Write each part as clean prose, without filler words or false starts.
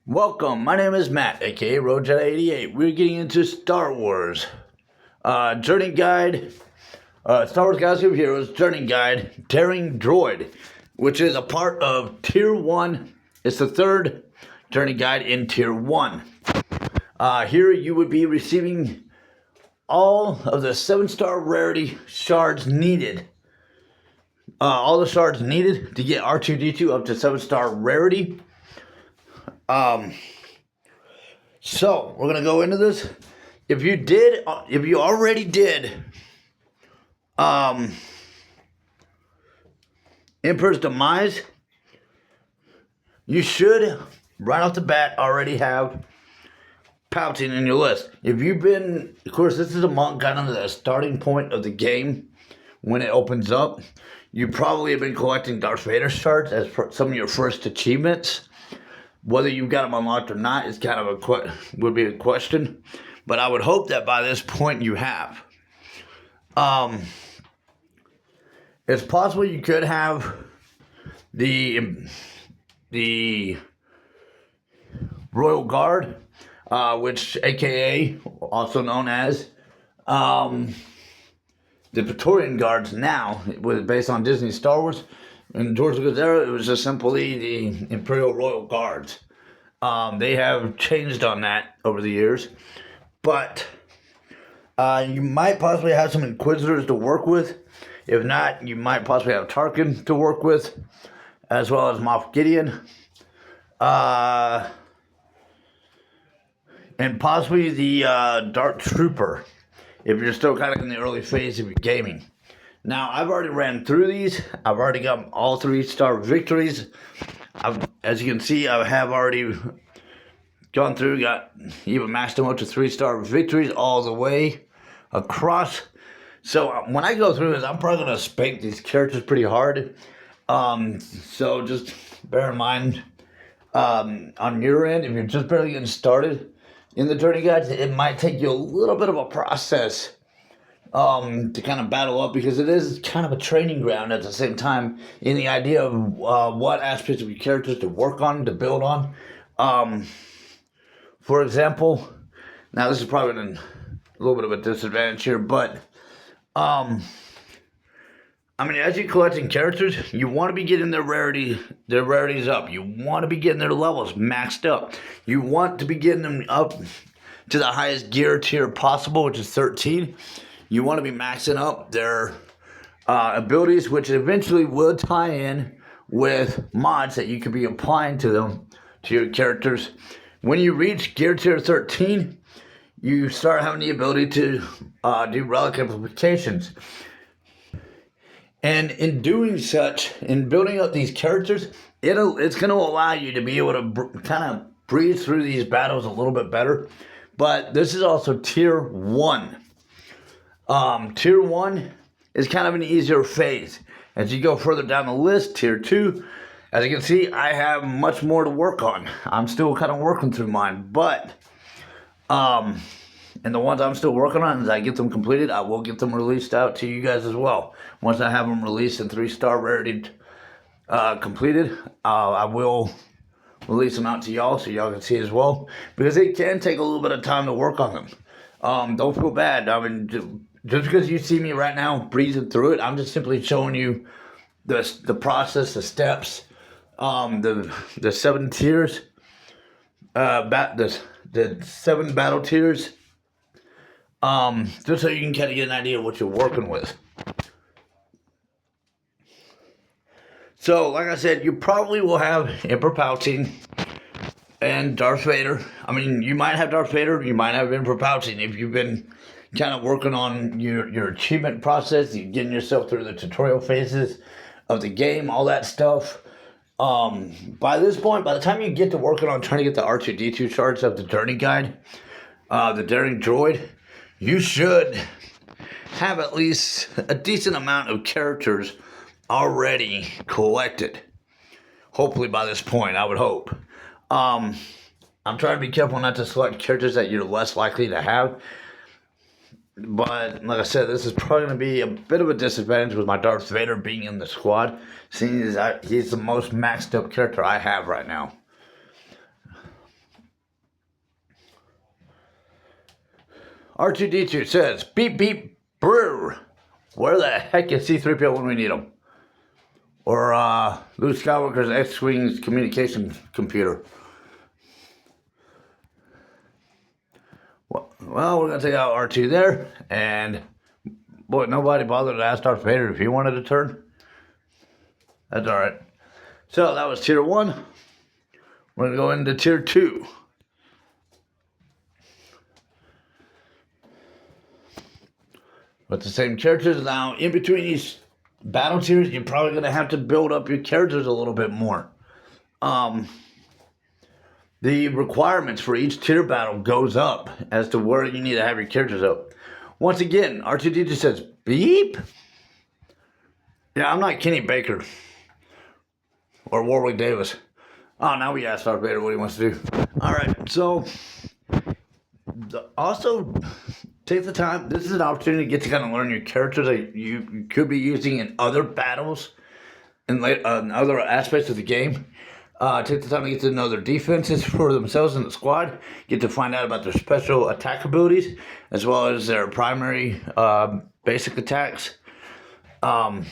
Welcome, my name is Matt, aka RoadJedi88. We're getting into Star Wars. Journey Guide, Star Wars Galaxy of Heroes Journey Guide, Daring Droid, which is a part of Tier 1. It's the third Journey Guide in Tier 1. Here you would be receiving all of the 7-star rarity shards needed. All the shards needed to get R2-D2 up to 7-star rarity. So we're gonna go into this. If you already did, Emperor's Demise, you should right off the bat already have Palpatine in your list. If you've been, of course, this is among kind of the starting point of the game when it opens up. You probably have been collecting Darth Vader shards as some of your first achievements. Whether you've got them unlocked or not is kind of would be a question, but I would hope that by this point you have. It's possible you could have the Royal Guard, which AKA also known as the Praetorian Guards now, based on Disney Star Wars. In George Lucas' era, it was just simply the Imperial Royal Guards. They have changed on that over the years. But you might possibly have some Inquisitors to work with. If not, you might possibly have Tarkin to work with, as well as Moff Gideon. And possibly the Dark Trooper, if you're still kind of in the early phase of your gaming. Now, I've already ran through these. I've already got all 3-star victories. As you can see, I have already gone through, even maxed them up to 3-star victories all the way across. So when I go through this, I'm probably going to spank these characters pretty hard. So just bear in mind, on your end, if you're just barely getting started in the Journey Guides, it might take you a little bit of a process to kind of battle up, because it is kind of a training ground at the same time in the idea of what aspects of your characters to work on, to build on. For example, now this is probably a little bit of a disadvantage here, but I mean, as you're collecting characters, you want to be getting their rarities up. You want to be getting their levels maxed up. You want to be getting them up to the highest gear tier possible, which is 13. You want to be maxing up their abilities, which eventually will tie in with mods that you could be applying to them, to your characters. When you reach gear tier 13, you start having the ability to do relic amplifications. And in doing such, in building up these characters, it's going to allow you to be able to kind of breeze through these battles a little bit better. But this is also tier 1. Tier 1 is kind of an easier phase. As you go further down the list, tier 2, as you can see, I have much more to work on. I'm still kind of working through mine, but and the ones I'm still working on, as I get them completed, I will get them released out to you guys as well. Once I have them released and 3-star rarity completed, I will release them out to y'all so y'all can see as well, because it can take a little bit of time to work on them. Don't feel bad. I mean, just because you see me right now breezing through it, I'm just simply showing you the process, the steps, the 7 tiers, the 7 battle tiers, just so you can kind of get an idea of what you're working with. So, like I said, you probably will have Emperor Palpatine and Darth Vader. I mean, you might have Darth Vader, you might have Emperor Palpatine if you've been kind of working on your achievement process, you're getting yourself through the tutorial phases of the game, all that stuff. By this point, by the time you get to working on trying to get the R2-D2 shards of the Journey Guide, the Daring Droid, you should have at least a decent amount of characters already collected. Hopefully by this point, I would hope. I'm trying to be careful not to select characters that you're less likely to have. But, like I said, this is probably going to be a bit of a disadvantage with my Darth Vader being in the squad, seeing as he's the most maxed up character I have right now. R2-D2 says, beep, beep, brr. Where the heck is C-3PO when we need him? Or Luke Skywalker's X-Wing's communication computer. Well, we're going to take out R2 there. And, boy, nobody bothered to ask Darth Vader if he wanted to turn. That's all right. So, that was Tier 1. We're going to go into Tier 2. With the same characters. Now, in between these battle tiers, you're probably going to have to build up your characters a little bit more. The requirements for each tier battle goes up as to where you need to have your characters up. Once again, R2-D2 says, beep. Yeah, I'm not Kenny Baker or Warwick Davis. Oh, now we asked Darth Vader what he wants to do. All right, so also take the time. This is an opportunity to get to kind of learn your characters that you could be using in other battles and other aspects of the game. Take the time to get to know their defenses for themselves and the squad. Get to find out about their special attack abilities as well as their primary basic attacks. That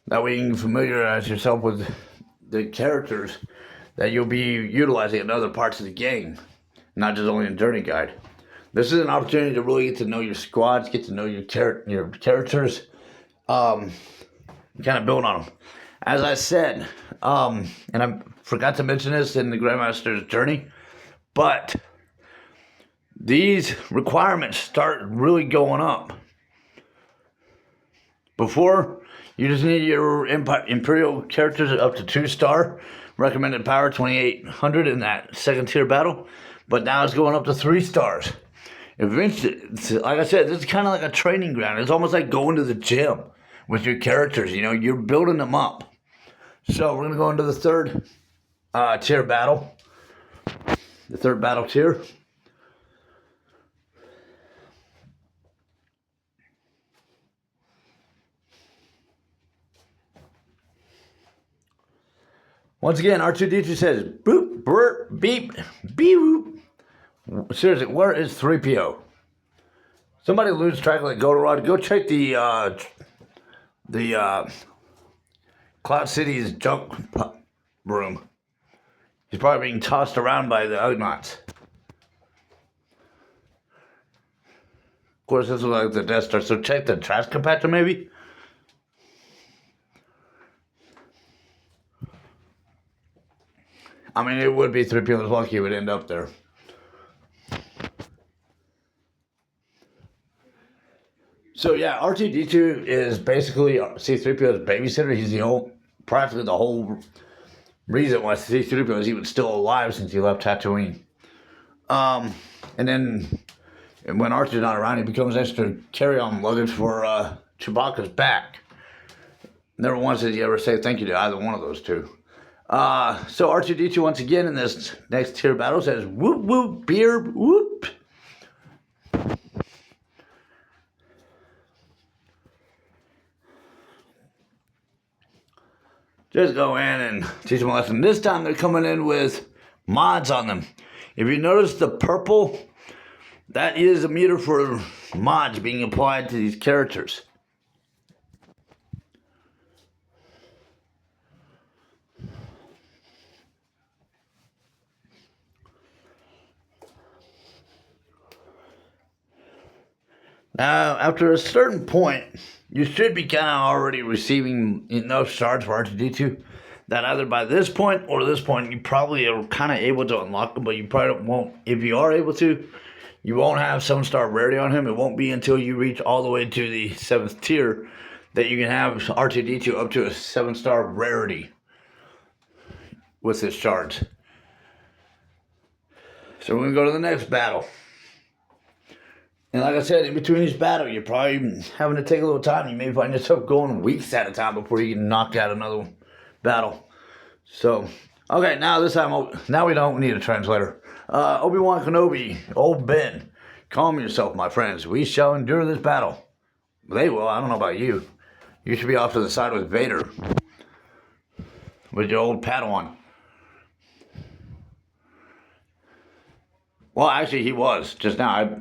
way you can familiarize yourself with the characters that you'll be utilizing in other parts of the game, not just only in Journey Guide. This is an opportunity to really get to know your squads, get to know your characters, kind of build on them. As I said, and I forgot to mention this in the Grandmaster's Journey, but these requirements start really going up. Before, you just need your Imperial characters up to 2-star, recommended power 2800 in that second tier battle, but now it's going up to 3 stars. Eventually, like I said, this is kind of like a training ground. It's almost like going to the gym with your characters. You know, you're building them up. So we're going to go into the third tier battle. The third battle tier. Once again, R2-D2 says, boop, burp, beep, beep. Seriously, where is 3PO? Somebody lose track of the Droid. Go check the Cloud City's junk room. He's probably being tossed around by the Ugnaughts. Of course, this is like the Death Star, so check the trash compactor maybe? I mean, it would be 3PO's lucky he would end up there. So yeah, R2-D2 is basically C-3PO's babysitter. He's practically the whole reason why C-3PO is even still alive since he left Tatooine. And then when R2's not around, he becomes extra carry-on luggage for Chewbacca's back. Never once did he ever say thank you to either one of those two. So R2-D2 once again in this next tier battle says whoop whoop beer whoop. Just go in and teach them a lesson. This time they're coming in with mods on them. If you notice the purple, that is a meter for mods being applied to these characters. Now, after a certain point, you should be kind of already receiving enough shards for R2-D2 that either by this point or this point, you probably are kind of able to unlock them, but you probably won't. If you are able to, you won't have 7-star rarity on him. It won't be until you reach all the way to the 7th tier that you can have R2-D2 up to a 7-star rarity with his shards. So we're going to go to the next battle. And like I said, in between each battle, you're probably having to take a little time. You may find yourself going weeks at a time before you can knock out another battle. So, okay, now this time, now we don't need a translator. Obi-Wan Kenobi, old Ben, calm yourself, my friends. We shall endure this battle. They will. I don't know about you. You should be off to the side with Vader. With your old Padawan. Well, actually, he was just now.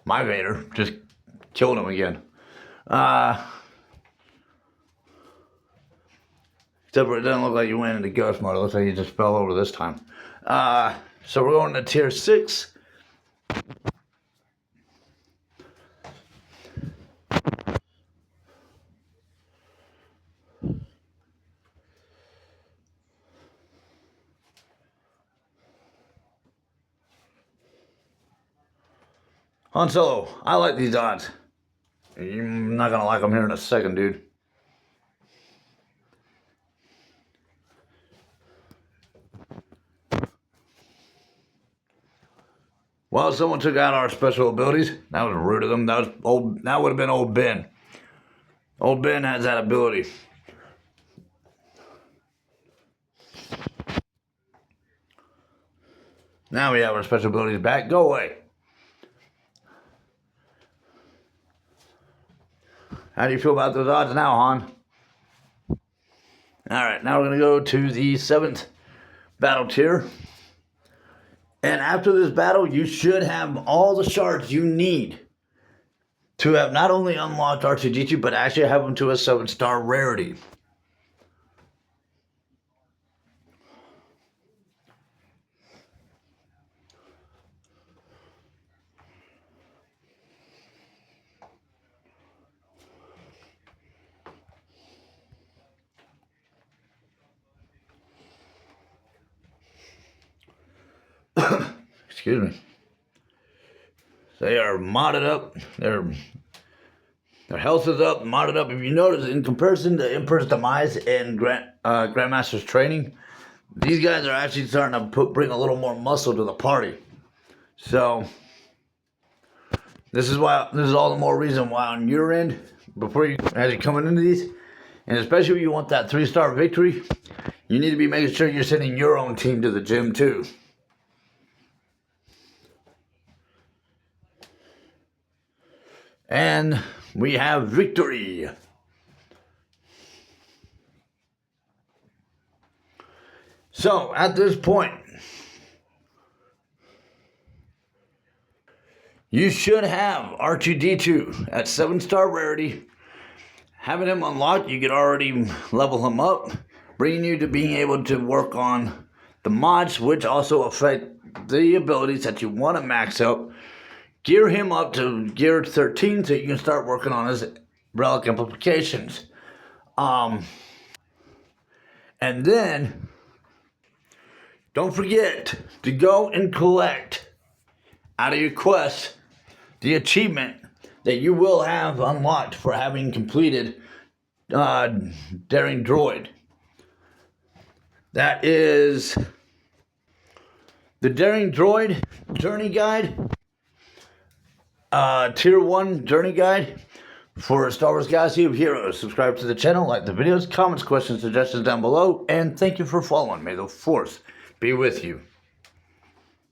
My Vader just killed him again. Except for it doesn't look like you went into ghost mode. It looks like you just fell over this time. So we're going to tier 6. Han Solo, I like these odds. You're not going to like them here in a second, dude. Well, someone took out our special abilities. That was rude of them. That would have been old Ben. Old Ben has that ability. Now we have our special abilities back. Go away. How do you feel about those odds now, Han? Alright, now we're going to go to the 7th battle tier. And after this battle, you should have all the shards you need to have not only unlocked R2-D2, but actually have them to a 7-star rarity. Excuse me. They are modded up. Their health is up, modded up. If you notice, in comparison to Emperor's Demise and Grandmaster's Training, these guys are actually starting to bring a little more muscle to the party. So this is all the more reason why on your end, as you're coming into these, and especially if you want that 3-star victory, you need to be making sure you're sending your own team to the gym too. And we have victory. So, at this point, you should have R2-D2 at 7-star rarity. Having him unlocked, you could already level him up, bringing you to being able to work on the mods, which also affect the abilities that you want to max out. Gear him up to gear 13 so you can start working on his relic amplifications. And then, don't forget to go and collect out of your quest the achievement that you will have unlocked for having completed Daring Droid. That is the Daring Droid Journey Guide. Tier 1 Journey Guide for Star Wars Galaxy of Heroes. Subscribe to the channel, like the videos, comments, questions, suggestions down below, and thank you for following. May the Force be with you.